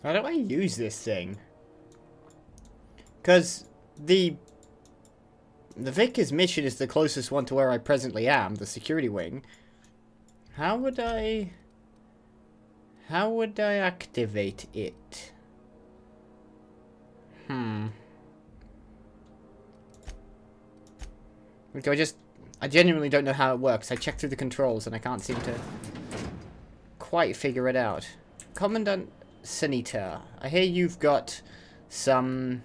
How do I use this thing? Because the Vicar's mission is the closest one to where I presently am, the security wing. How would I activate it? Okay, I genuinely don't know how it works. I checked through the controls and I can't seem to quite figure it out. Commandant Senator, I hear you've got some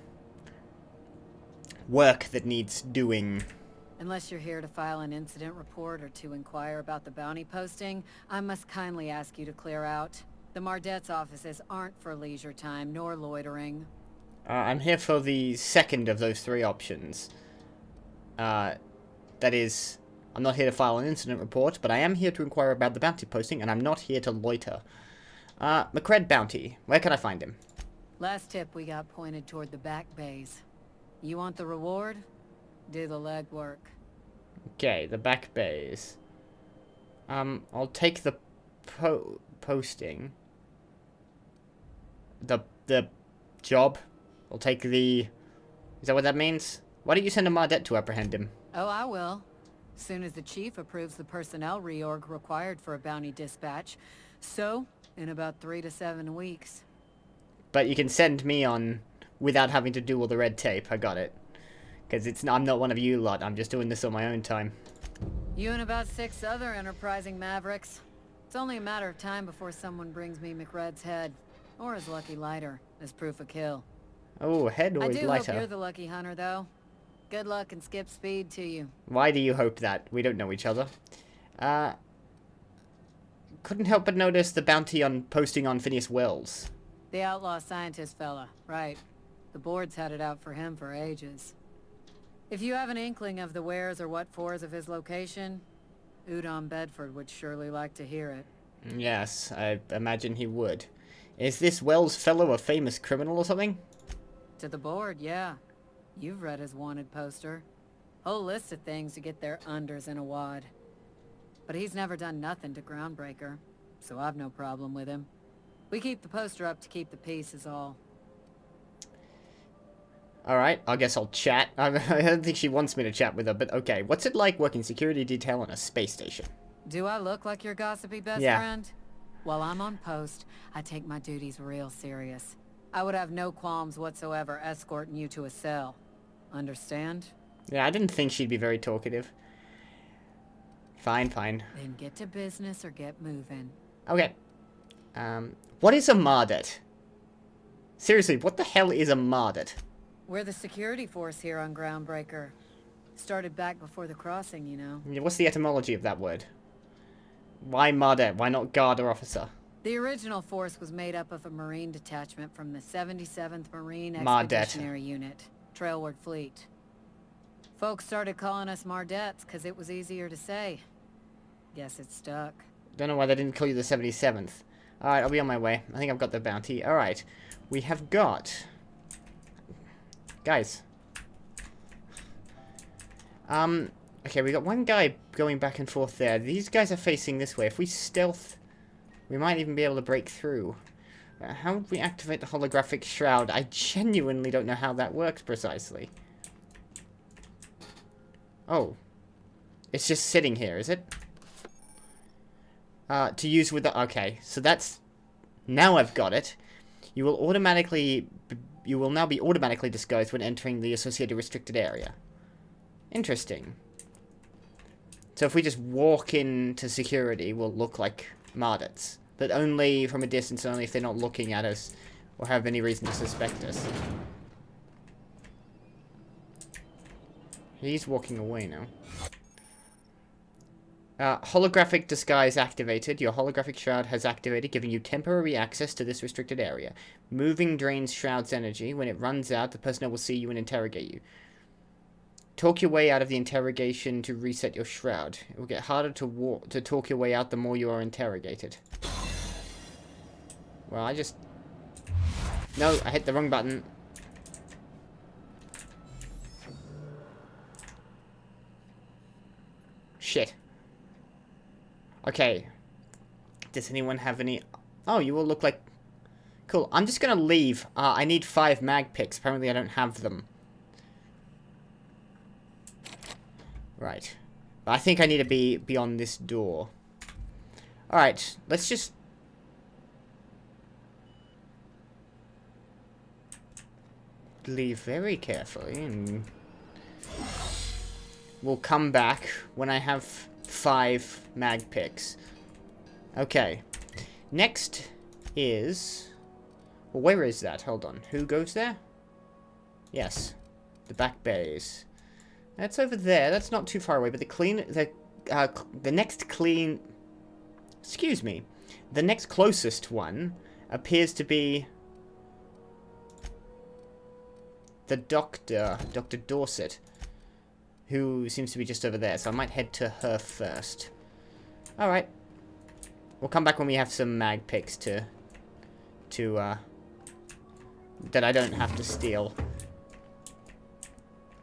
work that needs doing. Unless you're here to file an incident report or to inquire about the bounty posting, I must kindly ask you to clear out. The Mardet's offices aren't for leisure time nor loitering. I'm here for the second of those three options. That is, I'm not here to file an incident report, but I am here to inquire about the bounty posting, and I'm not here to loiter. McCred Bounty, where can I find him? Last tip we got pointed toward the back bays. You want the reward? Do the legwork. Okay, the back bays. I'll take the posting. The job. I'll take the... Is that what that means? Why don't you send a Mardet to apprehend him? Oh, I will. Soon as the chief approves the personnel reorg required for a bounty dispatch. So, in about 3 to 7 weeks. But you can send me on without having to do all the red tape. I got it. Because I'm not one of you lot. I'm just doing this on my own time. You and about 6 other enterprising mavericks. It's only a matter of time before someone brings me McRed's head. Or his lucky lighter, as proof of kill. Oh, head or I do lighter? hope you're the lucky hunter, though. Good luck and skip speed to you. Why do you hope that? We don't know each other. Couldn't help but notice the bounty on posting on Phineas Wells. The outlaw scientist fella, right. The board's had it out for him for ages. If you have an inkling of the wheres or what fors of his location, Udon Bedford would surely like to hear it. Yes, I imagine he would. Is this Wells fellow a famous criminal or something? To the board, yeah. You've read his wanted poster. Whole list of things to get their unders in a wad. But he's never done nothing to Groundbreaker, so I've no problem with him. We keep the poster up to keep the peace is all. Alright, I guess I'll chat. I don't think she wants me to chat with her, but okay. What's it like working security detail on a space station? Do I look like your gossipy best friend? While I'm on post, I take my duties real serious. I would have no qualms whatsoever escorting you to a cell. Understand? Yeah, I didn't think she'd be very talkative. Fine, fine. Then get to business or get moving. Okay. What is a Mardet? Seriously, what the hell is a Mardet? We're the security force here on Groundbreaker. Started back before the crossing, you know. What's the etymology of that word? Why Mardet? Why not guard or officer? The original force was made up of a Marine detachment from the 77th Marine Expeditionary Unit, Trailward Fleet. Folks started calling us Mardets because it was easier to say. Guess it stuck. Don't know why they didn't call you the 77th. Alright, I'll be on my way. I think I've got the bounty. Alright. We have got... Guys. Okay, we got one guy going back and forth there. These guys are facing this way. If we stealth, we might even be able to break through. How would we activate the holographic shroud? I genuinely don't know how that works precisely. Oh. It's just sitting here, is it? To use with the... Okay, so that's... Now I've got it. You will now be automatically disguised when entering the associated restricted area. Interesting. So if we just walk into security, we'll look like Mardets. But only from a distance, only if they're not looking at us or have any reason to suspect us. He's walking away now. Holographic disguise activated. Your holographic shroud has activated, giving you temporary access to this restricted area. Moving drains shroud's energy. When it runs out, the personnel will see you and interrogate you. Talk your way out of the interrogation to reset your shroud. It will get harder to talk your way out the more you are interrogated. Well, No, I hit the wrong button. Shit. Okay. Does anyone have any... Oh, you all look like Cool. I'm just gonna leave. I need 5 mag picks. Apparently I don't have them. Right. But I think I need to be beyond this door. Alright, let's just... leave very carefully, and... we'll come back when I have 5 mag picks. Okay. Next is... well, where is that? Hold on. Who goes there? Yes. The back bays. That's over there. That's not too far away, but the next clean... excuse me. The next closest one appears to be... the doctor, Dr. Dorset, who seems to be just over there, so I might head to her first. Alright. We'll come back when we have some mag picks that I don't have to steal.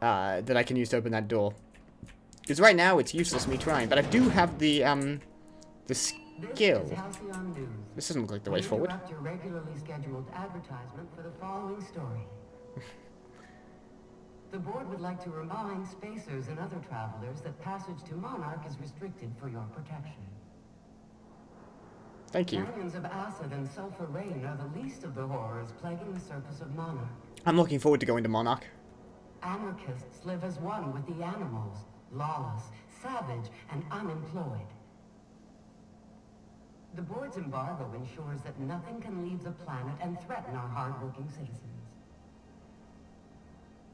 That I can use to open that door. Because right now, it's useless me trying, but I do have the skill. This doesn't look like the way forward. Your regularly scheduled advertisement for the following story. The board would like to remind spacers and other travelers that passage to Monarch is restricted for your protection. Thank you. Canyons of acid and sulfur rain are the least of the horrors plaguing the surface of Monarch. I'm looking forward to going to Monarch. Anarchists live as one with the animals, lawless, savage, and unemployed. The board's embargo ensures that nothing can leave the planet and threaten our hard-working citizens.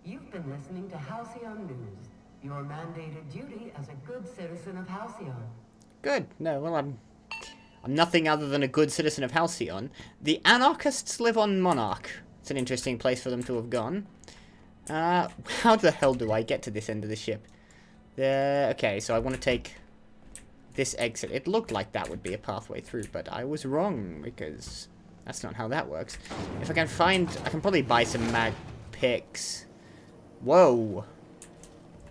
You've been listening to Halcyon News, your mandated duty as a good citizen of Halcyon. Good. No, well, I'm nothing other than a good citizen of Halcyon. The anarchists live on Monarch. It's an interesting place for them to have gone. How the hell do I get to this end of the ship? Okay, so I want to take this exit. It looked like that would be a pathway through, but I was wrong, because that's not how that works. If I can find... I can probably buy some mag picks. Whoa.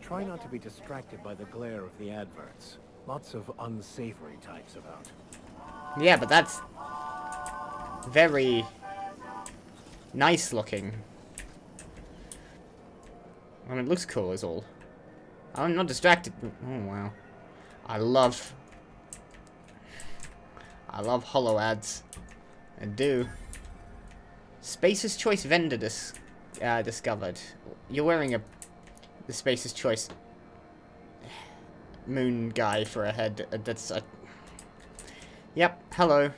Try not to be distracted by the glare of the adverts. Lots of unsavory types about. Yeah, but that's very nice looking. I mean, it looks cool is all. I'm not distracted. Oh, wow. I love holo ads. I do. Spacer's Choice vendor discovered. You're wearing the Spacer's Choice moon guy for a head. Yep. Hello.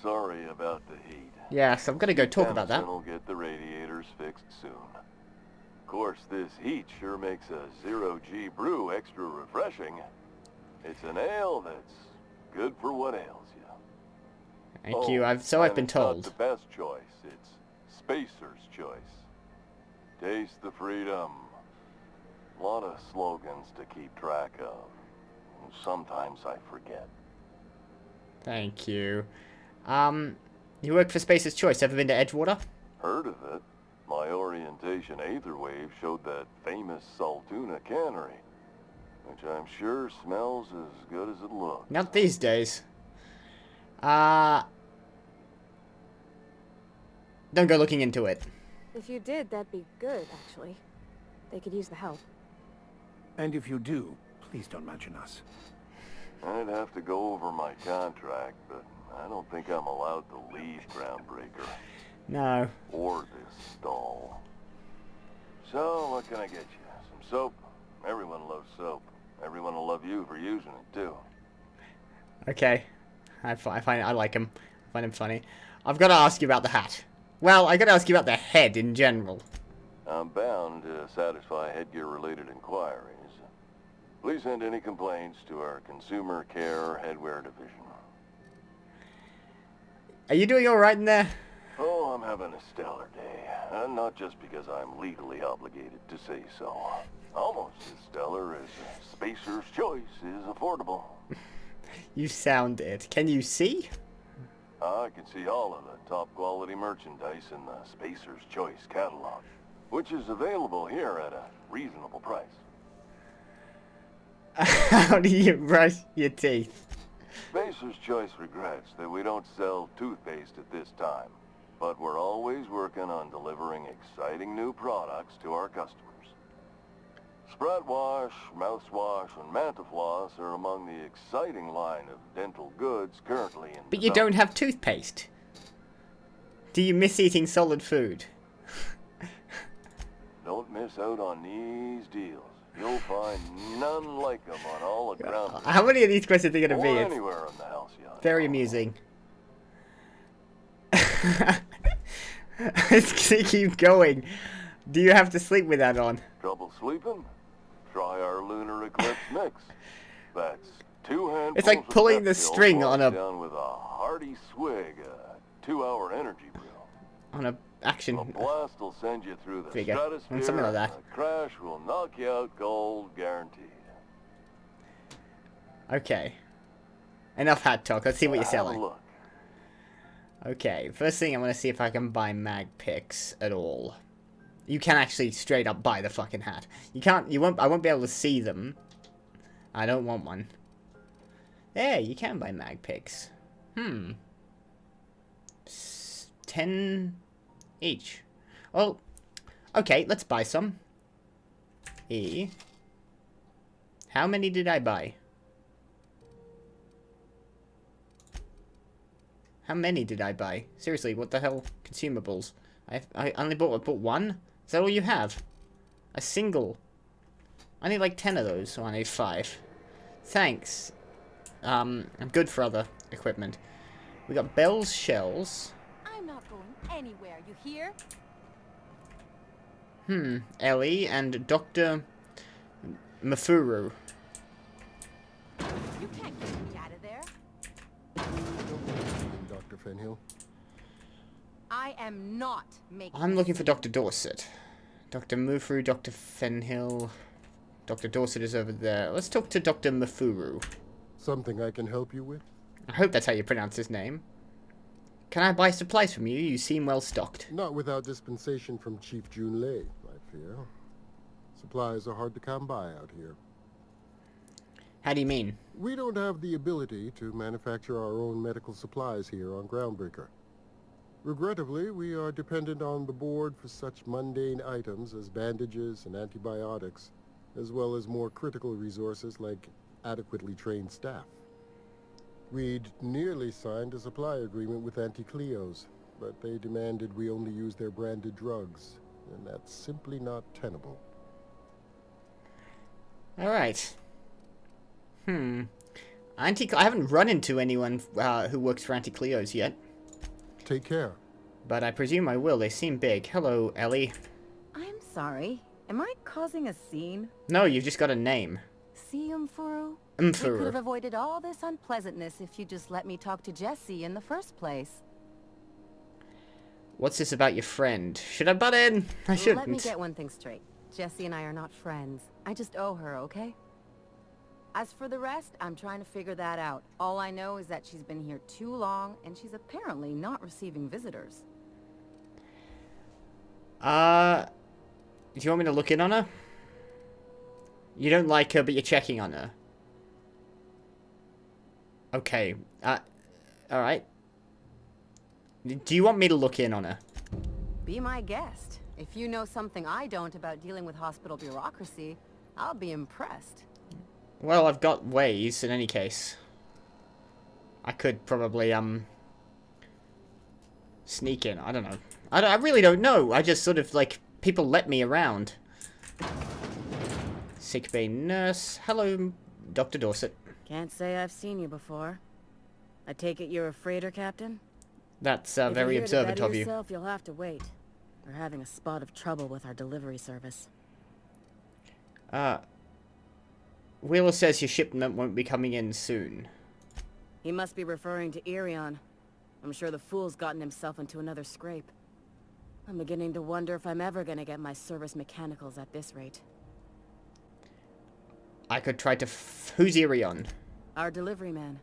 Sorry about the heat. Yes, I'm gonna go talk about that. We'll get the radiators fixed soon. Of course, this heat sure makes a 0G brew extra refreshing. It's an ale that's good for what ails you. Thank you. I've been told. It's not the best choice. It's Spacer's Choice. Taste the freedom. A lot of slogans to keep track of. Sometimes I forget. Thank you. You work for Spacer's Choice. Ever been to Edgewater? Heard of it. My orientation aether wave showed that famous Saltuna cannery, which I'm sure smells as good as it looks. Not these days. Don't go looking into it. If you did, that'd be good, actually. They could use the help. And if you do, please don't mention us. I'd have to go over my contract, but I don't think I'm allowed to leave Groundbreaker. No. Or this stall. So, what can I get you? Some soap? Everyone loves soap. Everyone will love you for using it, too. Okay. I like him. I find him funny. I've got to ask you about the hat. Well, I got to ask you about the head in general. I'm bound to satisfy headgear-related inquiries. Please send any complaints to our Consumer Care Headwear Division. Are you doing alright in there? Oh, I'm having a stellar day. And not just because I'm legally obligated to say so. Almost as stellar as Spacer's Choice is affordable. You sound it. Can you see? I can see all of the top quality merchandise in the Spacer's Choice catalog, which is available here at a reasonable price. How do you brush your teeth? Spacer's Choice regrets that we don't sell toothpaste at this time. but we're always working on delivering exciting new products to our customers. Spread wash, mouthwash, and Mantafloss are among the exciting line of dental goods currently in But you don't have toothpaste. Do you miss eating solid food? Don't miss out on these deals. You'll find none like them on all the ground. How many of these questions are going to be? Or It's anywhere in the house, yeah. very amusing. It's gonna keep going. Do you have to sleep with that on? Trouble sleeping? Try our lunar eclipse mix. That's 2 handfuls. It's like of pulling the Pepsi string on a down with a hearty swig, 2-hour energy brew. on a action. A blast will send you through the Figure. stratosphere. Something like that. A crash will knock you out cold, guaranteed. Okay. Enough hat talk. Let's see what you're Have a selling. look. Okay, first thing I want to see if I can buy mag picks at all. You can actually straight up buy the fucking hat. You can't, I won't be able to see them. I don't want one. There, you can buy mag picks. 10 each. Well, okay, let's buy some. How many did I buy? How many did I buy? Seriously, what the hell? Consumables. I only bought one? Is that all you have? A single. I need like 10 of those, so I need 5. Thanks. I'm good for other equipment. We got bells, shells. I'm not going anywhere, you hear? Ellie and Dr. Mafuru. You can't get me out of there. Dr. Fenhill. I am not making. I'm looking for Dr. Dorset. Dr. Mufuru, Dr. Fenhill. Dr. Dorset is over there. Let's talk to Dr. Mafuru. Something I can help you with? I hope that's how you pronounce his name. Can I buy supplies from you? You seem well stocked. Not without dispensation from Chief Jun Lei, I fear. Supplies are hard to come by out here. How do you mean? We don't have the ability to manufacture our own medical supplies here on Groundbreaker. Regrettably, we are dependent on the board for such mundane items as bandages and antibiotics, as well as more critical resources like adequately trained staff. We'd nearly signed a supply agreement with Anti-Cleos, but they demanded we only use their branded drugs, and that's simply not tenable. Alright. I haven't run into anyone who works for Anti-Cleos yet. Take care. But I presume I will. They seem big. Hello, Ellie. I'm sorry. Am I causing a scene? No, you've just got a name. See, Umfuru? We could have Mfuru. avoided all this unpleasantness if you just let me talk to Jesse in the first place. What's this about your friend? Should I butt in? I shouldn't. Let me get one thing straight. Jesse and I are not friends. I just owe her, okay? As for the rest, I'm trying to figure that out. All I know is that she's been here too long, and she's apparently not receiving visitors. Do you want me to look in on her? You don't like her, but you're checking on her. Okay. Alright. Do you want me to look in on her? Be my guest. If you know something I don't about dealing with hospital bureaucracy, I'll be impressed. Well, I've got ways, in any case. I could probably, sneak in. I don't know. I really don't know. I just sort of, like, people let me around. Sickbay nurse. Hello, Dr. Dorset. Can't say I've seen you before. I take it you're a freighter captain? That's, If you're very here to observant better of you. yourself, you'll have to wait. We're having a spot of trouble with our delivery service. Wheeler says your shipment won't be coming in soon. He must be referring to Irion. I'm sure the fool's gotten himself into another scrape. I'm beginning to wonder if I'm ever gonna get my service mechanicals at this rate. I could try to who's Irion? Our delivery man.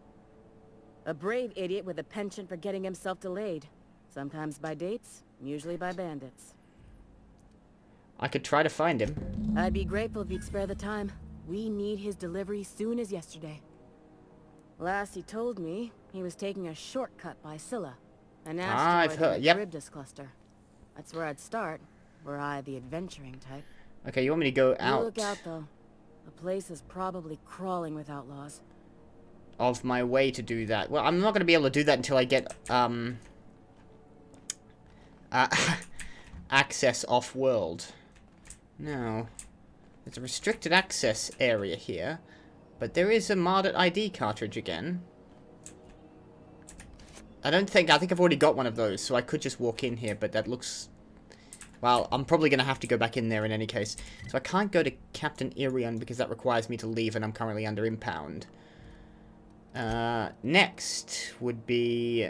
A brave idiot with a penchant for getting himself delayed. Sometimes by dates, usually by bandits. I could try to find him. I'd be grateful if you'd spare the time. We need his delivery soon as yesterday. Last he told me, he was taking a shortcut by Scylla. An I've asteroid heard- in the yep. Charybdis cluster. That's where I'd start, were I the adventuring type. Okay, you want me to go You out look out, though. The place is probably crawling with outlaws. of my way to do that? Well, I'm not going to be able to do that until I get, access off-world. No. There's a restricted access area here, but there is a modded ID cartridge again. I think I've already got one of those, so I could just walk in here, but that looks... Well, I'm probably going to have to go back in there in any case. So I can't go to Captain Irion because that requires me to leave and I'm currently under impound. Next would be...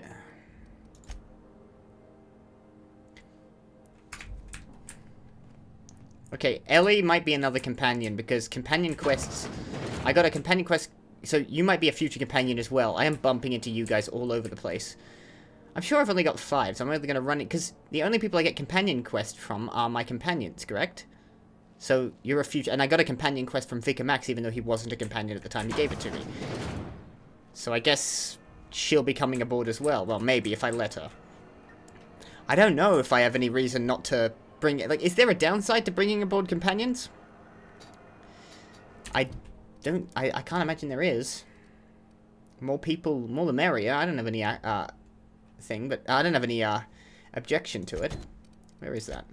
Okay, Ellie might be another companion because companion quests... I got a companion quest... So you might be a future companion as well. I am bumping into you guys all over the place. I'm sure I've only got 5, so I'm only going to run it... Because the only people I get companion quests from are my companions, correct? So you're a future... And I got a companion quest from Vicar Max, even though he wasn't a companion at the time he gave it to me. So I guess she'll be coming aboard as well. Well, maybe, if I let her. I don't know if I have any reason not to bring it... Like, is there a downside to bringing aboard companions? I can't imagine there is. More people, more the merrier. I don't have any, thing, but I don't have any, objection to it. Where is that?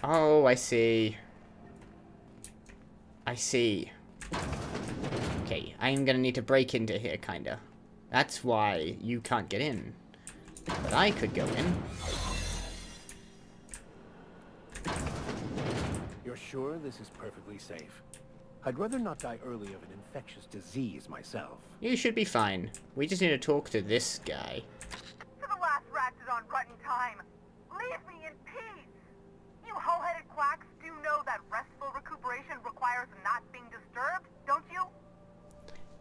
Oh, I see. I see. Okay, I'm gonna need to break into here, kinda. That's why you can't get in. But I could go in. You're sure this is perfectly safe? I'd rather not die early of an infectious disease myself. You should be fine. We just need to talk to this guy. To the last rat is on rutting time. Leave me in peace. You hoe-headed quacks do know that restful recuperation requires not being disturbed, don't you?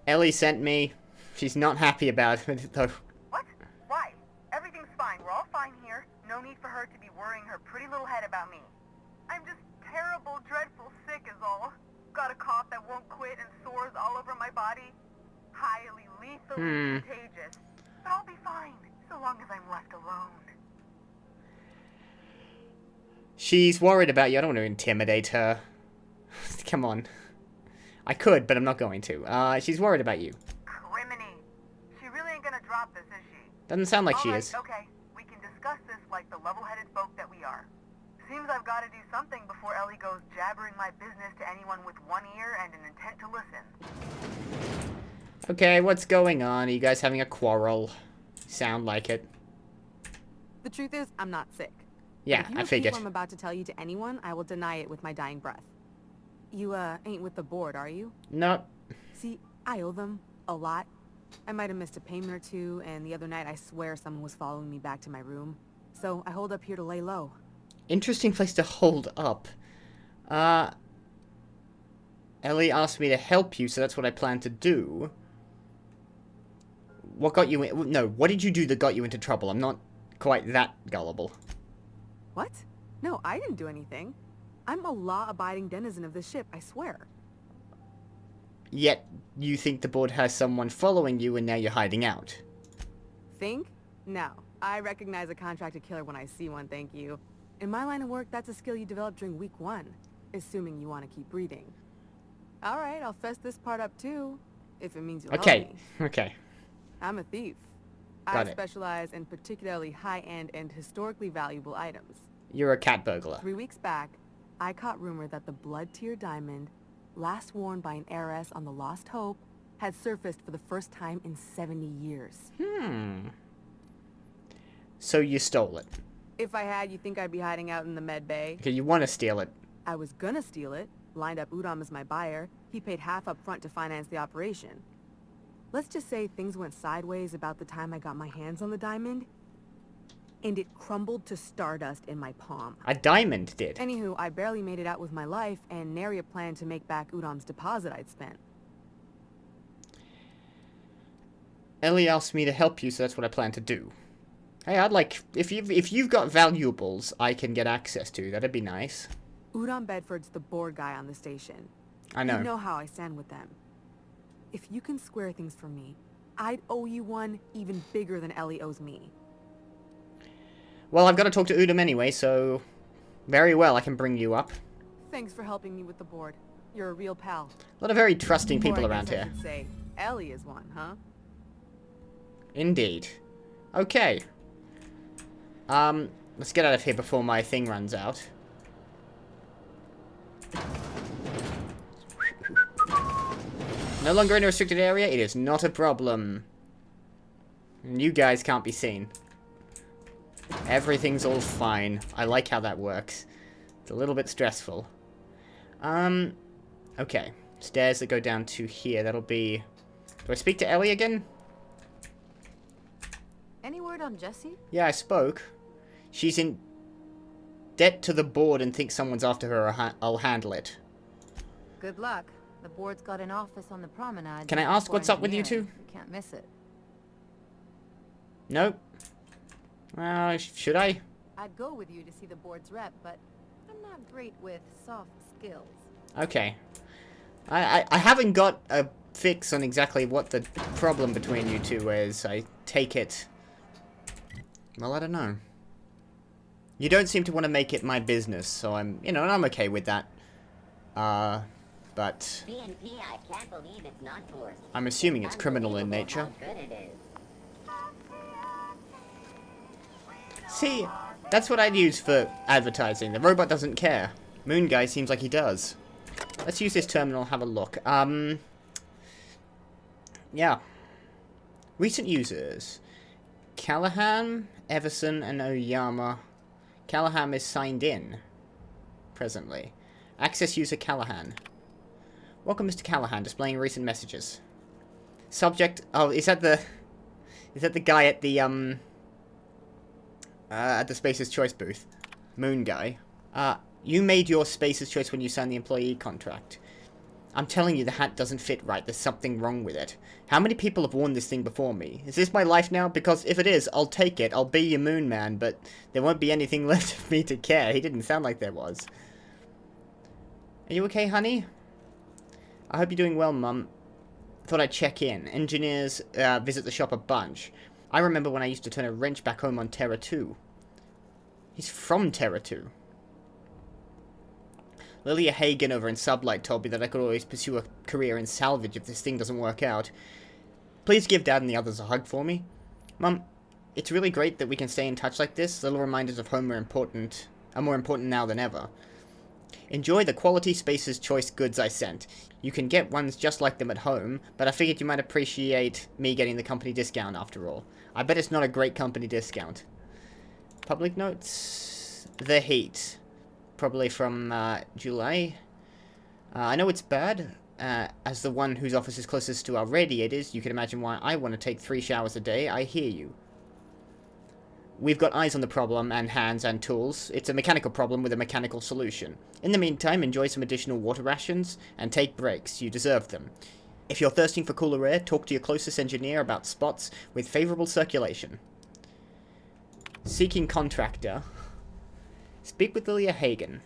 Ellie sent me. She's not happy about it, though. What? Why? Everything's fine. We're all fine here. No need for her to be worrying her pretty little head about me. I'm just terrible, dreadful sick is all. Got a cough that won't quit and sores all over my body. Highly lethally contagious. But I'll be fine, so long as I'm left alone. She's worried about you. I don't want to intimidate her. Come on. I could, but I'm not going to. She's worried about you. Criminy. She really ain't gonna drop this, is she? Doesn't sound like she All right, is. okay. We can discuss this like the level-headed folk that we are. Seems I've got to do something before Ellie goes jabbering my business to anyone with one ear and an intent to listen. Okay, what's going on? Are you guys having a quarrel? Sound like it. The truth is, I'm not sick. Yeah, If you I repeat figured. what I'm about to tell you to anyone, I will deny it with my dying breath. You, ain't with the board, are you? No. See, I owe them a lot. I might have missed a payment or two, and the other night I swear someone was following me back to my room. So I hold up here to lay low. Interesting place to hold up. Ellie asked me to help you, so that's what I plan to do. What got you in... No, what did you do that got you into trouble? I'm not quite that gullible. What? No, I didn't do anything. I'm a law-abiding denizen of this ship, I swear. Yet, you think the board has someone following you and now you're hiding out. Think? No. I recognize a contracted killer when I see one, thank you. In my line of work, that's a skill you develop during week 1. Assuming you want to keep breathing. Alright, I'll fess this part up too. If it means you'll help me. Okay. I'm a thief. Got I it. specialize in particularly high-end and historically valuable items. You're a cat burglar. 3 weeks back, I caught rumor that the blood-tier diamond, last worn by an heiress on the Lost Hope, had surfaced for the first time in 70 years. So you stole it. If I had, you think I'd be hiding out in the med bay? Okay, you want to steal it. I was gonna steal it, lined up Udom as my buyer. He paid half up front to finance the operation. Let's just say things went sideways about the time I got my hands on the diamond, and it crumbled to stardust in my palm. A diamond did. Anywho, I barely made it out with my life, and nary a plan to make back Udom's deposit I'd spent. Ellie asked me to help you, so that's what I plan to do. Hey, I'd like... If you've got valuables I can get access to, that'd be nice. Udom Bedford's the board guy on the station. I know. You know how I stand with them. If you can square things for me, I'd owe you one even bigger than Ellie owes me. Well, I've got to talk to Udom anyway, so... Very well, I can bring you up. Thanks for helping me with the board. You're a real pal. A lot of very trusting people Or I around guess I here. should say, Ellie is one, huh? Indeed. Okay. Let's get out of here before my thing runs out. No longer in a restricted area? It is not a problem. And you guys can't be seen. Everything's all fine. I like how that works. It's a little bit stressful. Okay. Stairs that go down to here. That'll be... Do I speak to Ellie again? Any word on Jessie? Yeah, I spoke. She's in debt to the board and thinks someone's after her. I'll handle it. Good luck. The board's got an office on the promenade. Can I just ask before what's up with you engineering. two? You can't miss it. Nope. Should I? I'd go with you to see the board's rep, but I'm not great with soft skills. Okay. I haven't got a fix on exactly what the problem between you two is. I take it... Well, I don't know. You don't seem to want to make it my business, so I'm, you know, I'm okay with that. But... BNP, I can't believe it's not forced. I'm assuming it's criminal in nature. How good it is. See, that's what I'd use for advertising. The robot doesn't care. Moon Guy seems like he does. Let's use this terminal, have a look. Yeah. Recent users. Callahan, Everson, and Oyama. Callahan is signed in. Presently. Access user Callahan. Welcome, Mr. Callahan, displaying recent messages. Subject... Oh, is that the guy at the Spacer's Choice booth? Moon Guy. You made your Spacer's Choice when you signed the employee contract. I'm telling you, the hat doesn't fit right. There's something wrong with it. How many people have worn this thing before me? Is this my life now? Because if it is, I'll take it. I'll be your Moon Man, but there won't be anything left of me to care. He didn't sound like there was. Are you okay, honey? I hope you're doing well, Mum. Thought I'd check in. Engineers visit the shop a bunch. I remember when I used to turn a wrench back home on Terra 2. He's from Terra 2. Lilia Hagen over in Sublight told me that I could always pursue a career in salvage if this thing doesn't work out. Please give Dad and the others a hug for me. Mum, it's really great that we can stay in touch like this. Little reminders of home are more important now than ever. Enjoy the quality Spacer's Choice goods I sent. You can get ones just like them at home, but I figured you might appreciate me getting the company discount after all. I bet it's not a great company discount. Public notes? The Heat. Probably from July. I know it's bad. As the one whose office is closest to our radiators, you can imagine why I want to take 3 showers a day. I hear you. We've got eyes on the problem, and hands and tools. It's a mechanical problem with a mechanical solution. In the meantime, enjoy some additional water rations, and take breaks. You deserve them. If you're thirsting for cooler air, talk to your closest engineer about spots with favorable circulation. Seeking contractor. Speak with Lilia Hagen.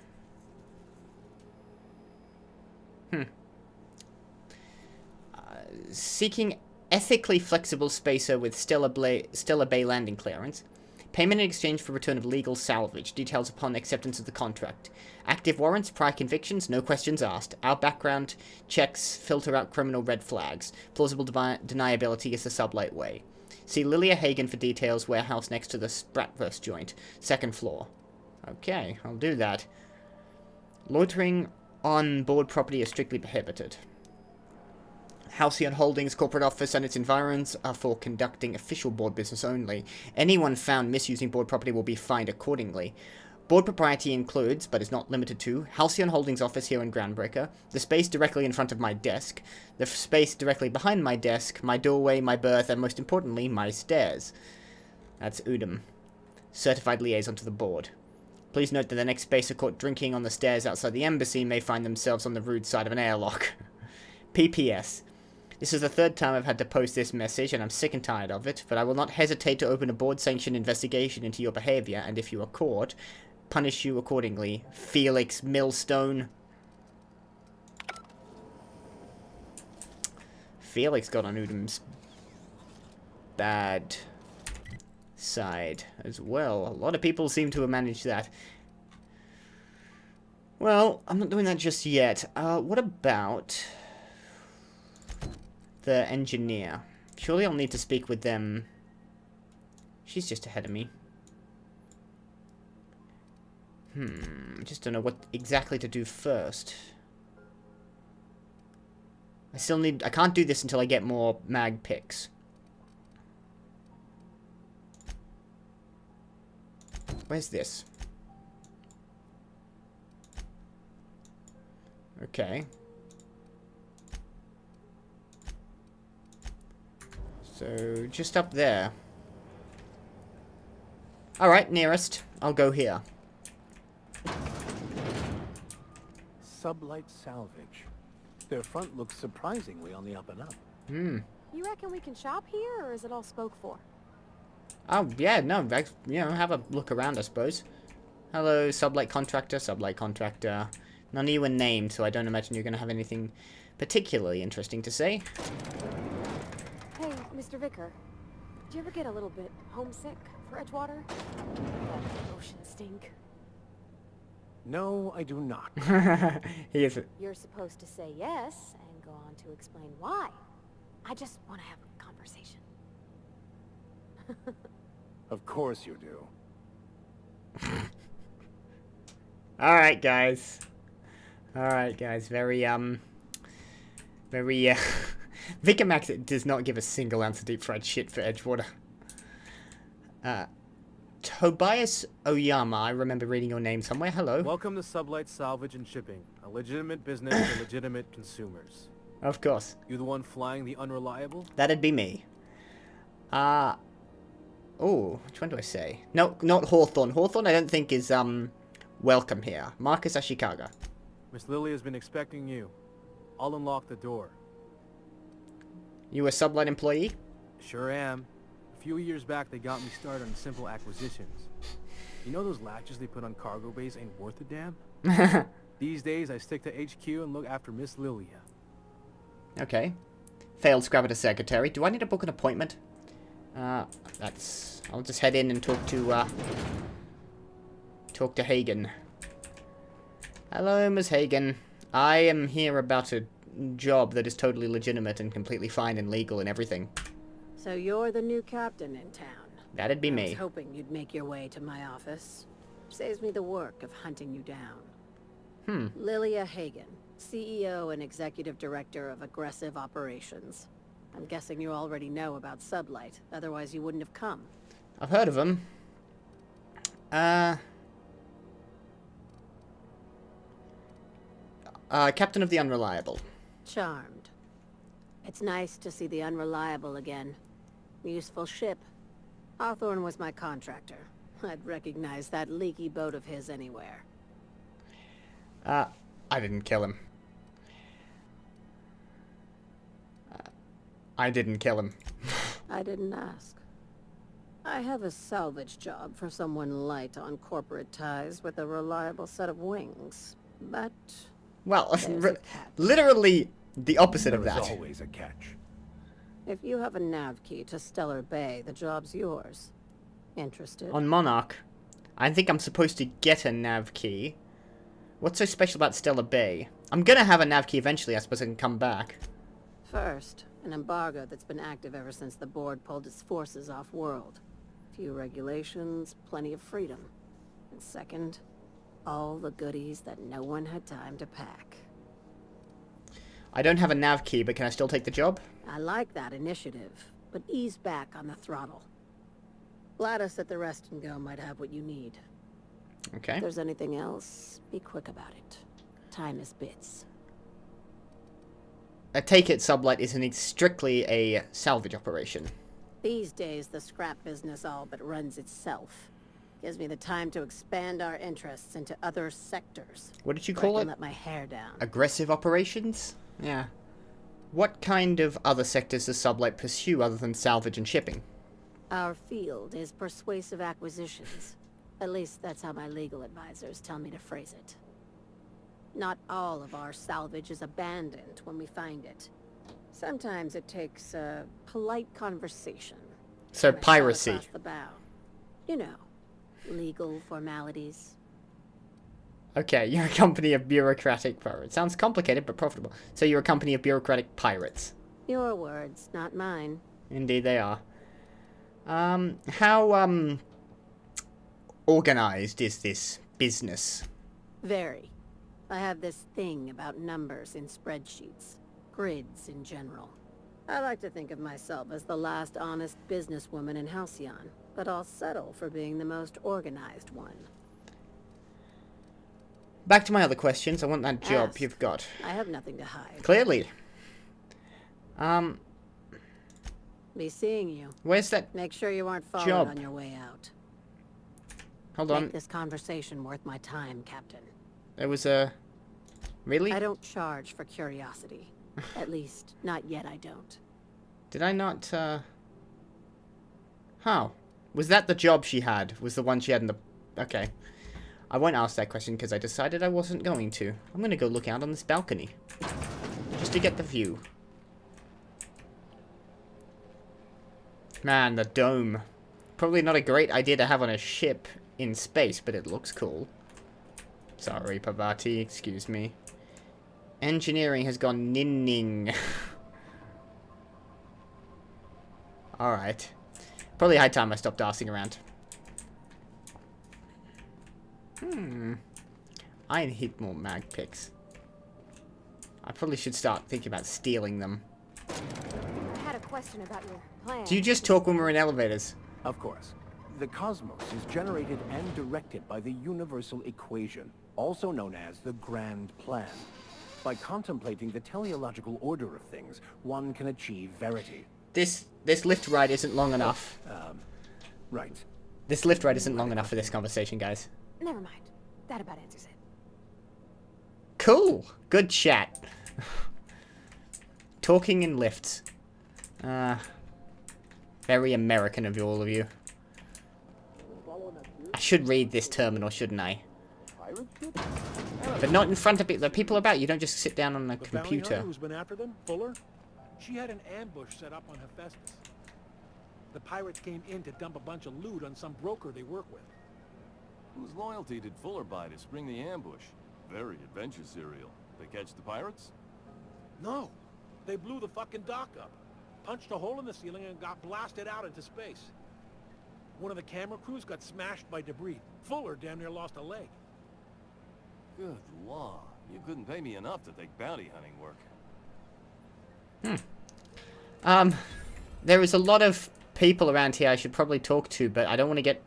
Seeking ethically flexible spacer with Stellar Bay landing clearance. Payment in exchange for return of legal salvage. Details upon acceptance of the contract. Active warrants, prior convictions, no questions asked. Our background checks filter out criminal red flags. Plausible deniability is the sublight way. See Lilia Hagen for details. Warehouse next to the Spratverse joint. 2nd floor. Okay, I'll do that. Loitering on board property is strictly prohibited. Halcyon Holdings corporate office and its environs are for conducting official board business only. Anyone found misusing board property will be fined accordingly. Board propriety includes, but is not limited to, Halcyon Holdings office here in Groundbreaker, the space directly in front of my desk, the space directly behind my desk, my doorway, my berth, and most importantly, my stairs. That's Udom. Certified liaison to the board. Please note that the next spacer caught drinking on the stairs outside the embassy may find themselves on the rude side of an airlock. PPS. This is the 3rd time I've had to post this message, and I'm sick and tired of it, but I will not hesitate to open a board-sanctioned investigation into your behavior, and if you are caught, punish you accordingly. Felix Millstone. Felix got on Udom's bad side as well. A lot of people seem to have managed that. Well, I'm not doing that just yet. What about the engineer? Surely I'll need to speak with them. She's just ahead of me. Just don't know what exactly to do first. I can't do this until I get more mag picks. Where's this? Okay. So, just up there. Alright, nearest. I'll go here. Sublight salvage. Their front looks surprisingly on the up and up. You reckon we can shop here, or is it all spoke for? Oh, yeah, no, you know, have a look around, I suppose. Hello, sublight contractor. None of you are named, so I don't imagine you're going to have anything particularly interesting to say. Hey, Mr. Vicar. Do you ever get a little bit homesick for Edgewater? That ocean stink. No, I do not. He is. You're supposed to say yes and go on to explain why. I just want to have a conversation. Of course you do. Alright, guys. Very, Vicar Max does not give a single ounce of deep fried shit for Edgewater. Tobias Oyama, I remember reading your name somewhere. Hello. Welcome to Sublight Salvage and Shipping, a legitimate business for legitimate consumers. Of course. You the one flying the Unreliable? That'd be me. Oh, which one do I say? No, not Hawthorne. Hawthorne I don't think is, welcome here. Marcus Ashikaga. Miss Lily has been expecting you. I'll unlock the door. You a Sublight employee? Sure am. A few years back, they got me started on simple acquisitions. You know those latches they put on cargo bays ain't worth a damn? These days, I stick to HQ and look after Miss Lilia. Okay. Failed Scrabble to secretary. Do I need to book an appointment? I'll just head in and talk to Hagen. Hello, Ms. Hagen. I am here about a job that is totally legitimate and completely fine and legal and everything. So you're the new captain in town. That'd be I me. was hoping you'd make your way to my office. Saves me the work of hunting you down. Lilia Hagen, CEO and Executive Director of Aggressive Operations. I'm guessing you already know about Sublight, otherwise you wouldn't have come. I've heard of them. Captain of the Unreliable. Charmed. It's nice to see the Unreliable again. Useful ship. Hawthorne was my contractor. I'd recognize that leaky boat of his anywhere. I didn't kill him. I didn't kill him. I didn't ask. I have a salvage job for someone light on corporate ties with a reliable set of wings. But... well, literally the opposite of that. There's always a catch. if you have a navkey to Stellar Bay, the job's yours. Interested? On Monarch, I think I'm supposed to get a nav key. What's so special about Stellar Bay? I'm gonna have a nav key eventually, I suppose I can come back. First, an embargo that's been active ever since the board pulled its forces off-world. Few regulations, plenty of freedom. And second, all the goodies that no one had time to pack. I don't have a nav key, but can I still take the job? I like that initiative, but ease back on the throttle. Gladys at the Rest and Go might have what you need. Okay. If there's anything else, be quick about it. Time is bits. I take it Sublight isn't strictly a salvage operation. These days, the scrap business all but runs itself. Gives me the time to expand our interests into other sectors. What did you so call I can it? let my hair down. Aggressive operations? Yeah. What kind of other sectors does Sublight pursue other than salvage and shipping? Our field is persuasive acquisitions. At least that's how my legal advisors tell me to phrase it. Not all of our salvage is abandoned when we find it. Sometimes it takes a polite conversation So and I shot piracy. across the bow. You know, legal formalities. Okay, you're a company of bureaucratic pirates. Sounds complicated, but profitable. So you're a company of bureaucratic pirates. Your words, not mine. Indeed they are. How, organized is this business? Very. I have this thing about numbers in spreadsheets. Grids in general. I like to think of myself as the last honest businesswoman in Halcyon, but I'll settle for being the most organized one. Back to my other questions. I want that job Ask. you've got. I have nothing to hide. Clearly. Be seeing you. Where's that Make sure you aren't followed job? on your way out. Hold on. Make this conversation worth my time, Captain. There was a... Really? I don't charge for curiosity. At least, not yet I don't. Did I not, How? Was that the job she had? Was the one she had in the... Okay. I won't ask that question because I decided I wasn't going to. I'm going to go look out on this balcony. Just to get the view. Man, the dome. Probably not a great idea to have on a ship in space, but it looks cool. Sorry, Pavati, excuse me. Engineering has gone ninning. Alright. Probably high time I stopped arsing around. I need more mag picks. I probably should start thinking about stealing them. I had a question about your plan. Do you just talk when we're in elevators? Of course. The cosmos is generated and directed by the universal equation, also known as the Grand Plan. By contemplating the teleological order of things, one can achieve verity. This lift ride isn't long enough. Right. This lift ride isn't long enough for this conversation, guys. Never mind. That about answers it. Cool. Good chat. Talking in lifts. Very American of all of you. I should read this terminal, shouldn't I? But not in front of the people about. You don't just sit down on a computer. Who's been after them? Fuller? She had an ambush set up on Hephaestus. The pirates came in to dump a bunch of loot on some broker they work with. Whose loyalty did Fuller buy to spring the ambush? Very adventure serial. They catch the pirates? No. They blew the fucking dock up, punched a hole in the ceiling and got blasted out into space. One of the camera crews got smashed by debris. Fuller damn near lost a leg. Good law. You couldn't pay me enough to take bounty hunting work. There is a lot of people around here I should probably talk to, but I don't want to get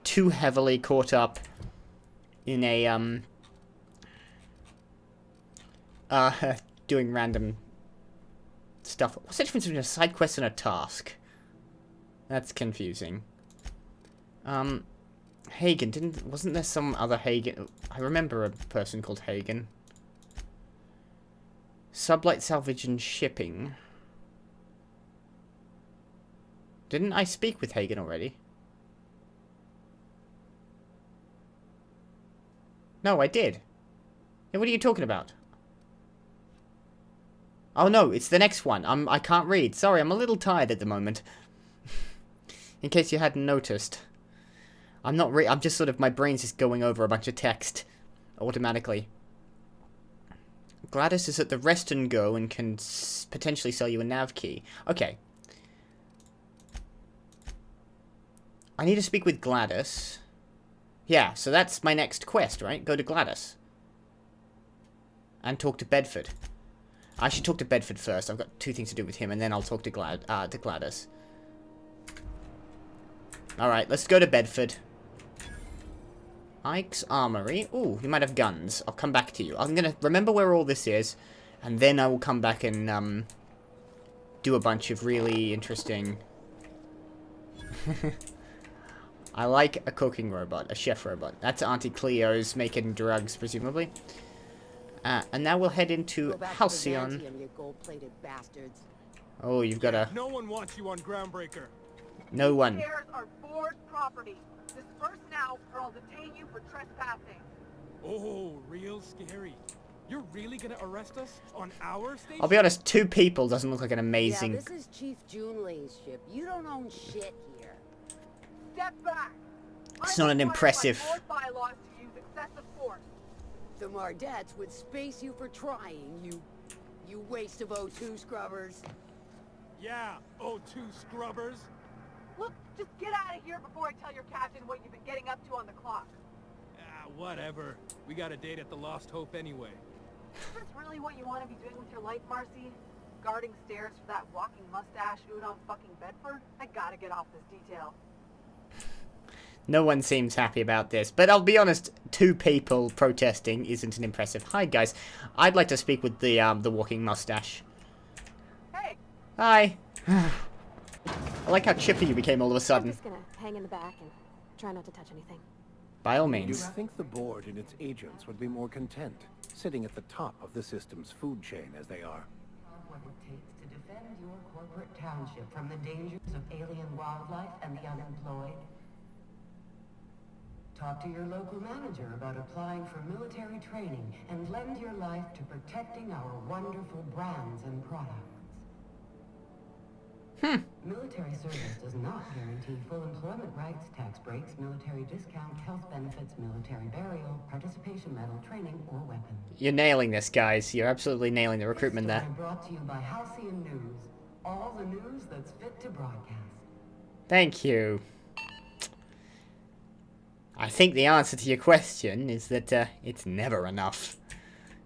too heavily caught up in a, doing random stuff. What's the difference between a side quest and a task? That's confusing. Hagen, wasn't there some other Hagen? I remember a person called Hagen. Sublight salvage and shipping. Didn't I speak with Hagen already? No, I did. Yeah, what are you talking about? Oh no, it's the next one. I can't read. Sorry, I'm a little tired at the moment. In case you hadn't noticed. I'm just sort of, my brain's just going over a bunch of text automatically. Gladys is at the Rest and Go and can potentially sell you a navkey. Okay. I need to speak with Gladys. Yeah, so that's my next quest, right? Go to Gladys. And talk to Bedford. I should talk to Bedford first. I've got 2 things to do with him, and then I'll talk to Gladys. Alright, let's go to Bedford. Ike's Armory. Ooh, you might have guns. I'll come back to you. I'm gonna remember where all this is, and then I will come back and, do a bunch of really interesting... I like a cooking robot, a chef robot. That's Auntie Cleo's making drugs, presumably. And now we'll head into Halcyon. Oh, you've got a... No one wants you on Groundbreaker. No one. Shares are board property. Disperse now or I'll detain you for trespassing. Oh, real scary. You're really gonna arrest us on our station? I'll be honest, 2 people doesn't look like an amazing... Yeah, this is Chief Junlei's ship. You don't own shit here. Step back. It's not an impressive... Bylaws to use excessive force. The Mardets would space you for trying, you waste of O2 scrubbers. Yeah, O2 scrubbers. Look, just get out of here before I tell your captain what you've been getting up to on the clock. Ah, whatever. We got a date at the Lost Hope anyway. Is this really what you want to be doing with your life, Marcy? Guarding stairs for that walking mustache Udon fucking Bedford? I gotta get off this detail. No one seems happy about this, but I'll be honest, 2 people protesting isn't an impressive. Hi guys, I'd like to speak with the walking mustache. Hey. Hi. I like how chippy you became all of a sudden. I'm just gonna hang in the back and try not to touch anything. By all You means. think the board and its agents would be more content, sitting at the top of the system's food chain as they are? What it takes to defend your corporate township from the dangers of alien wildlife and the unemployed? Talk to your local manager about applying for military training and lend your life to protecting our wonderful brands and products. Military service does not guarantee full employment rights, tax breaks, military discount, health benefits, military burial, participation medal, training, or weapons. You're nailing this, guys. You're absolutely nailing the recruitment there. Brought to you by Halcyon News. All the news that's fit to broadcast. Thank you. I think the answer to your question is that it's never enough.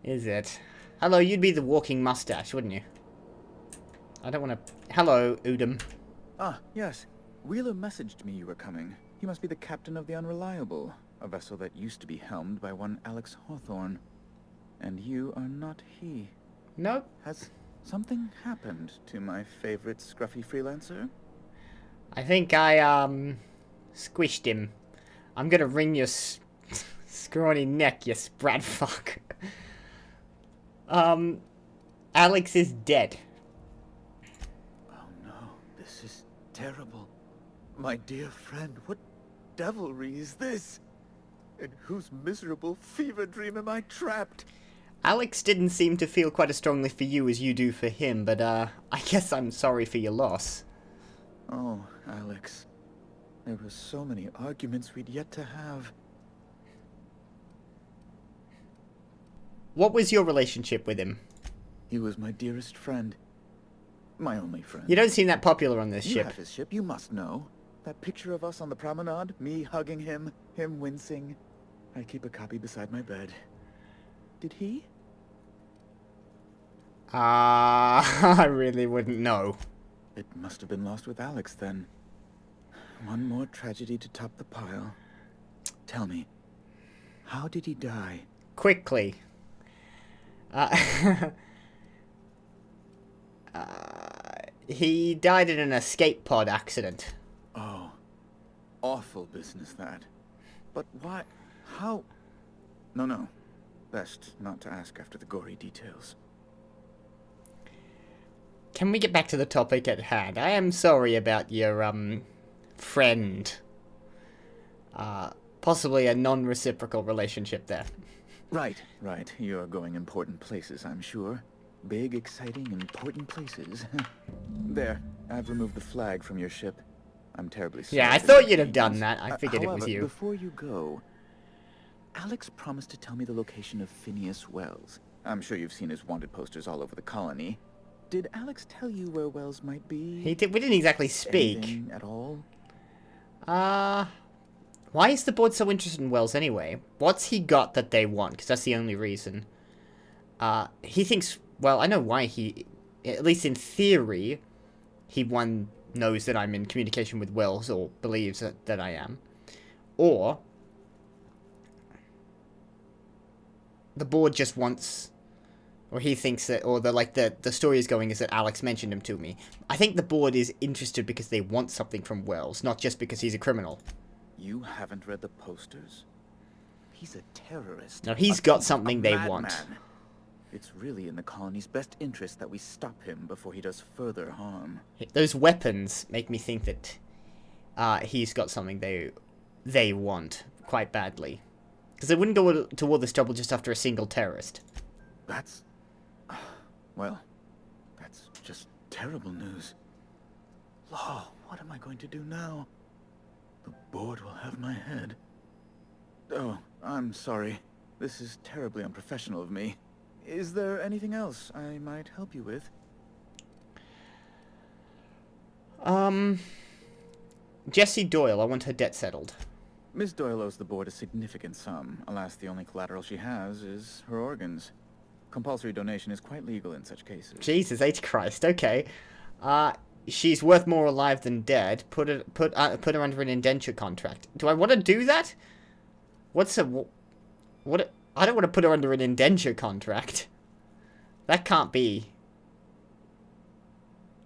Is it? Hello, you'd be the walking mustache, wouldn't you? I don't want to... Hello, Udom. Ah, yes. Wheeler messaged me you were coming. He must be the captain of the Unreliable, a vessel that used to be helmed by one Alex Hawthorne. And you are not he. Nope. Has something happened to my favorite scruffy freelancer? I think I, squished him. I'm gonna wring your scrawny neck, you sprat fuck. Alex is dead. This is terrible. My dear friend, what devilry is this? In whose miserable fever dream am I trapped? Alex didn't seem to feel quite as strongly for you as you do for him, but, I guess I'm sorry for your loss. Oh, Alex. There were so many arguments we'd yet to have. What was your relationship with him? He was my dearest friend. My only friend. You don't seem that popular on this You ship. have his ship, you must know. That picture of us on the promenade, me hugging him, him wincing. I keep a copy beside my bed. Did he? I really wouldn't know. It must have been lost with Alex, then. One more tragedy to top the pile. Tell me, how did he die? Quickly. He died in an escape pod accident. Oh, awful business that. But why? How? No. Best not to ask after the gory details. Can we get back to the topic at hand? I am sorry about your, friend. Possibly a non-reciprocal relationship there. Right. You're going important places, I'm sure. Big, exciting, important places. There, I've removed the flag from your ship. I'm terribly sorry. Yeah, I thought you'd have done that. I figured it was However, you. Before you go, Alex promised to tell me the location of Phineas Wells. I'm sure you've seen his wanted posters all over the colony. Did Alex tell you where Wells might be? We didn't exactly speak. Anything at all? Why is the board so interested in Wells anyway? What's he got that they want? Because that's the only reason. He thinks... Well, I know why he... At least in theory, he, knows that I'm in communication with Wells, or believes that I am. Or... the board just wants... Or he thinks that... Or the story is going is that Alex mentioned him to me. I think the board is interested because they want something from Wells, not just because he's a criminal. You haven't read the posters? He's a terrorist. No, he's got something they want. It's really in the colony's best interest that we stop him before he does further harm. Those weapons make me think that he's got something they want quite badly. Because they wouldn't go to all this trouble just after a single terrorist. That's... well, that's just terrible news. Law, what am I going to do now? The board will have my head. Oh, I'm sorry. This is terribly unprofessional of me. Is there anything else I might help you with? Jessie Doyle, I want her debt settled. Miss Doyle owes the board a significant sum. Alas, the only collateral she has is her organs. Compulsory donation is quite legal in such cases. Jesus H. Christ, okay. She's worth more alive than dead. Put her under an indenture contract. Do I want to do that? What? I don't want to put her under an indenture contract. That can't be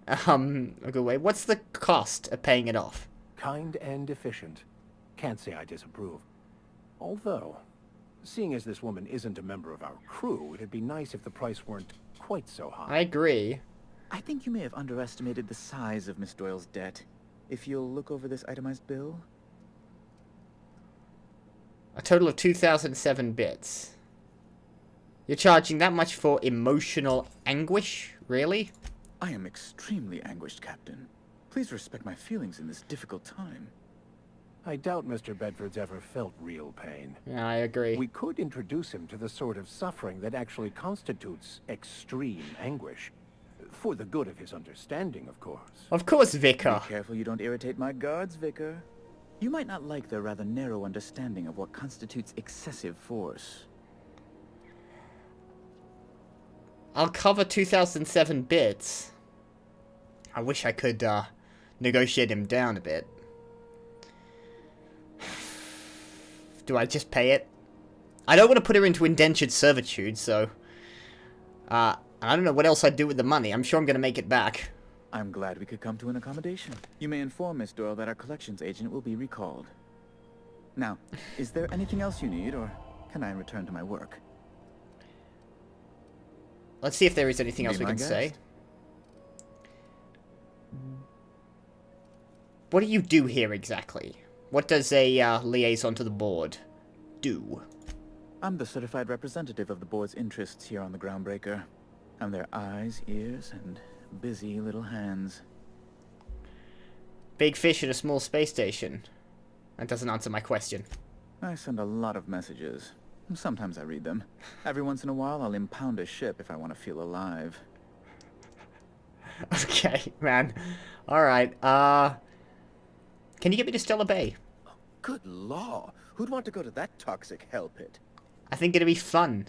a good way. What's the cost of paying it off? Kind and efficient. Can't say I disapprove. Although, seeing as this woman isn't a member of our crew, it'd be nice if the price weren't quite so high. I agree. I think you may have underestimated the size of Miss Doyle's debt. If you'll look over this itemized bill. A total of 2,007 bits. You're charging that much for emotional anguish? Really? I am extremely anguished, Captain. Please respect my feelings in this difficult time. I doubt Mr. Bedford's ever felt real pain. Yeah, I agree. We could introduce him to the sort of suffering that actually constitutes extreme anguish. For the good of his understanding, of course. Of course, Vicar. Be careful you don't irritate my guards, Vicar. You might not like their rather narrow understanding of what constitutes excessive force. I'll cover 2007 bits. I wish I could negotiate him down a bit. Do I just pay it? I don't want to put her into indentured servitude, so... I don't know what else I'd do with the money. I'm sure I'm going to make it back. I'm glad we could come to an accommodation. You may inform Miss Doyle that our collections agent will be recalled. Now, is there anything else you need, or can I return to my work? Let's see if there is anything else we can guest. say. What do you do here exactly? What does a liaison to the board do? I'm the certified representative of the board's interests here on the Groundbreaker. I'm their eyes, ears, and busy little hands. Big fish in a small space station. That doesn't answer my question. I send a lot of messages. Sometimes I read them. Every once in a while, I'll impound a ship if I want to feel alive. Okay, man. Alright, can you get me to Stella Bay? Good law. Who'd want to go to that toxic hell pit? I think it'd be fun.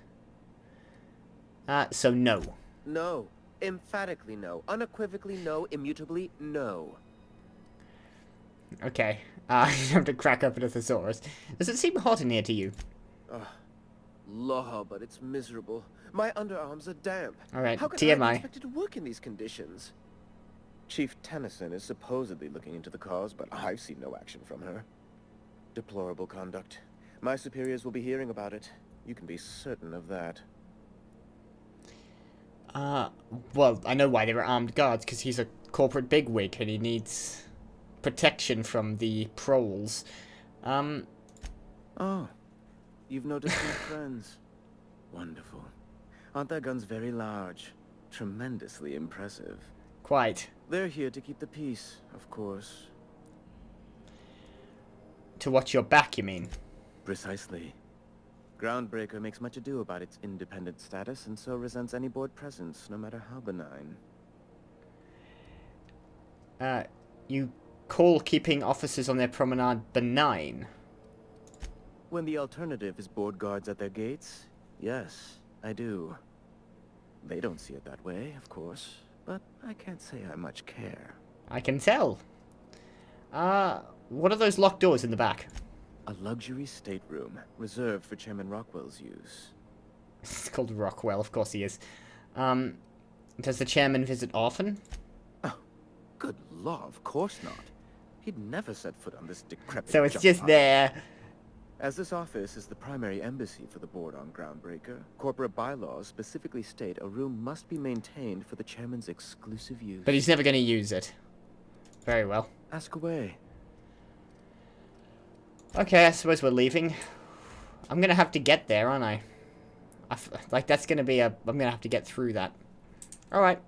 So no. No. Emphatically no. Unequivocally no. Immutably no. Okay. You have to crack open a thesaurus. Does it seem hot in here to you? Law, but it's miserable. My underarms are damp. Alright, How can TMI. I be expected to work in these conditions? Chief Tennyson is supposedly looking into the cause, but I've seen no action from her. Deplorable conduct. My superiors will be hearing about it. You can be certain of that. Well, I know why they were armed guards, because he's a corporate bigwig and he needs protection from the proles. Oh, you've noticed my friends. Wonderful. Aren't their guns very large? Tremendously impressive. Quite. They're here to keep the peace, of course. To watch your back, you mean? Precisely. Groundbreaker makes much ado about its independent status, and so resents any board presence, no matter how benign. You call keeping officers on their promenade benign? When the alternative is board guards at their gates, yes, I do. They don't see it that way, of course, but I can't say I much care. I can tell. What are those locked doors in the back? A luxury stateroom, reserved for Chairman Rockwell's use. It's called Rockwell, of course he is. Does the chairman visit often? Oh, good law, of course not. He'd never set foot on this decrepit So it's junk just pile. there. As this office is the primary embassy for the board on Groundbreaker, corporate bylaws specifically state a room must be maintained for the chairman's exclusive use. But he's never going to use it. Very well. Ask away. Okay, I suppose we're leaving. I'm going to have to get there, aren't I? Like, that's gonna be I'm gonna have to get through that. Alright.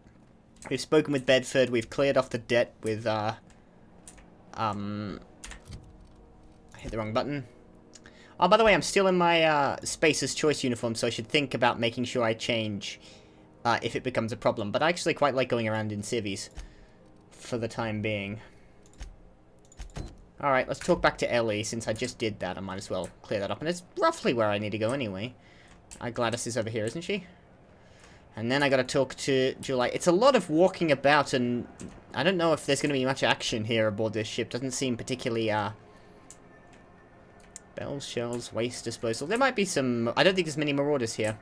We've spoken with Bedford. We've cleared off the debt with, I hit the wrong button. Oh, by the way, I'm still in my, Spacer's Choice uniform, so I should think about making sure I change, if it becomes a problem. But I actually quite like going around in civvies. For the time being. Alright, let's talk back to Ellie. Since I just did that, I might as well clear that up. And it's roughly where I need to go anyway. Gladys is over here, isn't she? And then I gotta talk to July. It's a lot of walking about, and I don't know if there's gonna be much action here aboard this ship. Doesn't seem particularly, bells, shells, waste disposal. There might be some... I don't think there's many marauders here.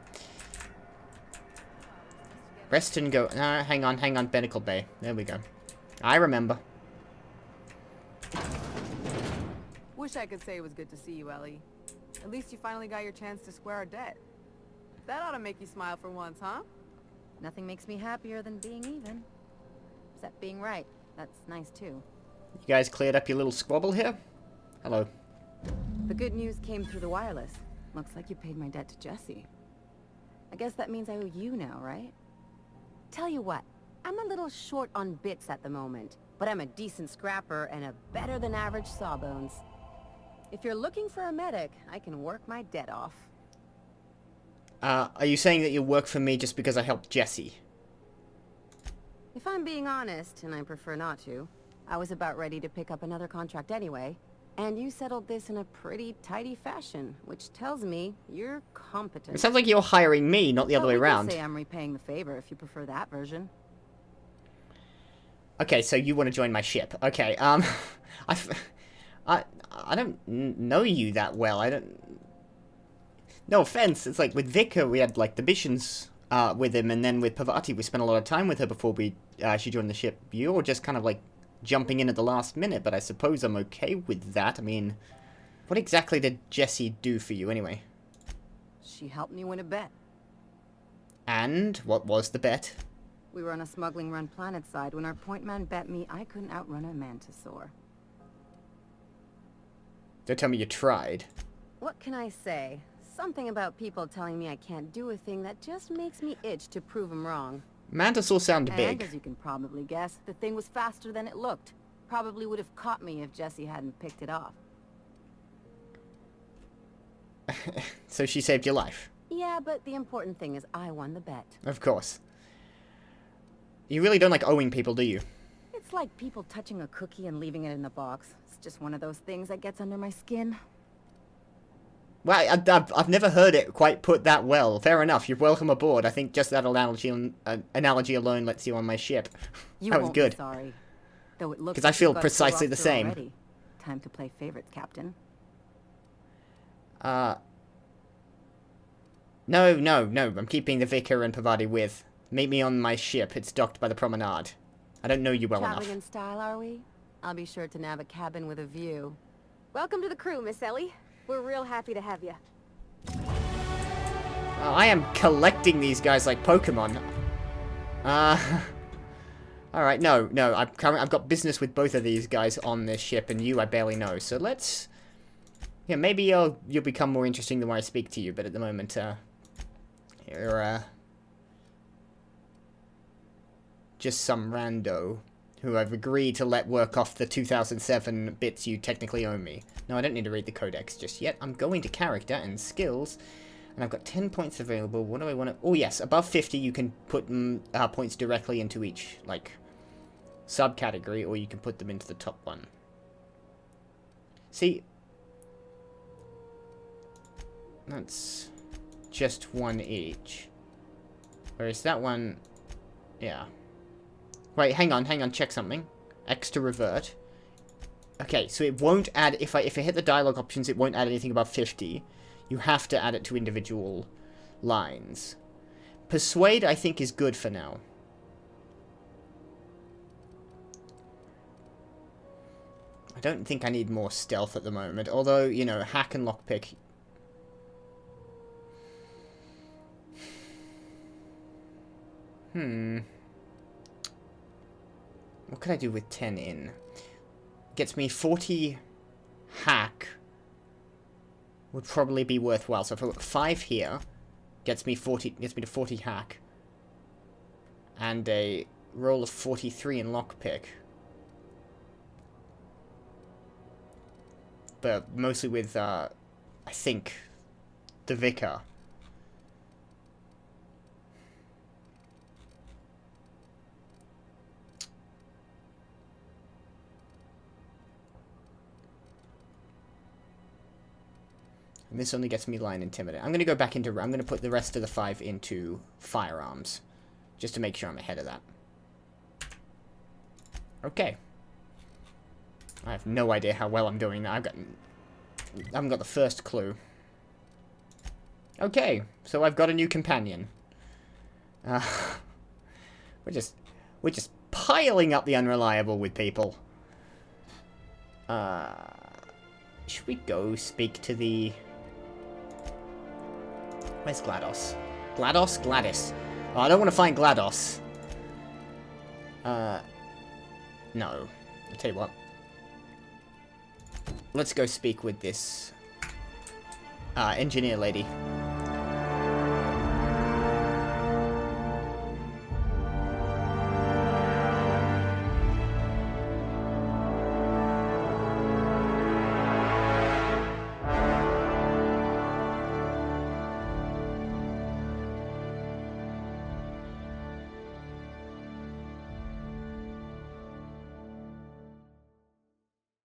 Rest and go... hang on, Binnacle Bay. There we go. I remember. Wish I could say it was good to see you, Ellie. At least you finally got your chance to square our debt. That ought to make you smile for once, huh? Nothing makes me happier than being even. Except being right. That's nice, too. You guys cleared up your little squabble here? Hello. The good news came through the wireless. Looks like you paid my debt to Jesse. I guess that means I owe you now, right? Tell you what, I'm a little short on bits at the moment, but I'm a decent scrapper and a better-than-average sawbones. If you're looking for a medic, I can work my debt off. Are you saying that you work for me just because I helped Jesse? If I'm being honest, and I prefer not to, I was about ready to pick up another contract anyway, and you settled this in a pretty tidy fashion, which tells me you're competent. It sounds like you're hiring me, not the other way around. Say I'm repaying the favor if you prefer that version. Okay, so you want to join my ship. Okay, I don't know you that well. I don't... No offense, it's like with Vicar we had like the missions with him, and then with Pavati we spent a lot of time with her before she joined the ship. You're just kind of like jumping in at the last minute, but I suppose I'm okay with that. I mean, what exactly did Jessie do for you anyway? She helped me win a bet. And what was the bet? We were on a smuggling run planet side when our point man bet me I couldn't outrun a mantisaur. Don't tell me you tried. What can I say? Something about people telling me I can't do a thing that just makes me itch to prove them wrong. Mantisaur sound big. And as you can probably guess, the thing was faster than it looked. Probably would have caught me if Jesse hadn't picked it off. So she saved your life? Yeah, but the important thing is I won the bet. Of course. You really don't like owing people, do you? It's like people touching a cookie and leaving it in the box. It's just one of those things that gets under my skin. Well, I've never heard it quite put that well. Fair enough, you're welcome aboard. I think just that analogy alone lets you on my ship. That was good. Sorry. Though it looks because I feel precisely the same. Already. Time to play favorites, Captain. No, I'm keeping the Vicar and Pavati with. Meet me on my ship. It's docked by the promenade. I don't know you well enough. Traveling in style, are we? I'll be sure to nav a cabin with a view. Welcome to the crew, Miss Ellie. We're real happy to have you. I am collecting these guys like Pokemon. Alright, no, I've got business with both of these guys on this ship, and you I barely know. So let's... Yeah, maybe you'll become more interesting the more I speak to you, but at the moment, you're, just some rando who I've agreed to let work off the 2007 bits you technically owe me. No, I don't need to read the codex just yet. I'm going to character and skills, and I've got 10 points available. What do I want to... Oh, yes, above 50 you can put points directly into each, like, subcategory, or you can put them into the top one. See... That's just one each. Whereas that one... Yeah. Wait, hang on, check something. X to revert. Okay, so it won't add... If I hit the dialogue options, it won't add anything above 50. You have to add it to individual lines. Persuade, I think, is good for now. I don't think I need more stealth at the moment. Although, you know, hack and lockpick... What could I do with 10 in? Gets me 40 hack. Would probably be worthwhile. So if I put 5 here, gets me to 40 hack. And a roll of 43 in lockpick. But mostly with, I think, the Vicar. And this only gets me line intimidate. I'm going to go back into... I'm going to put the rest of the 5 into firearms. Just to make sure I'm ahead of that. Okay. I have no idea how well I'm doing that. I haven't got the first clue. Okay, so I've got a new companion. We're just piling up the unreliable with people. Should we go speak to the... Where's GLaDOS? GLaDOS? Gladys. Oh, I don't want to find GLaDOS. No. I'll tell you what. Let's go speak with this engineer lady.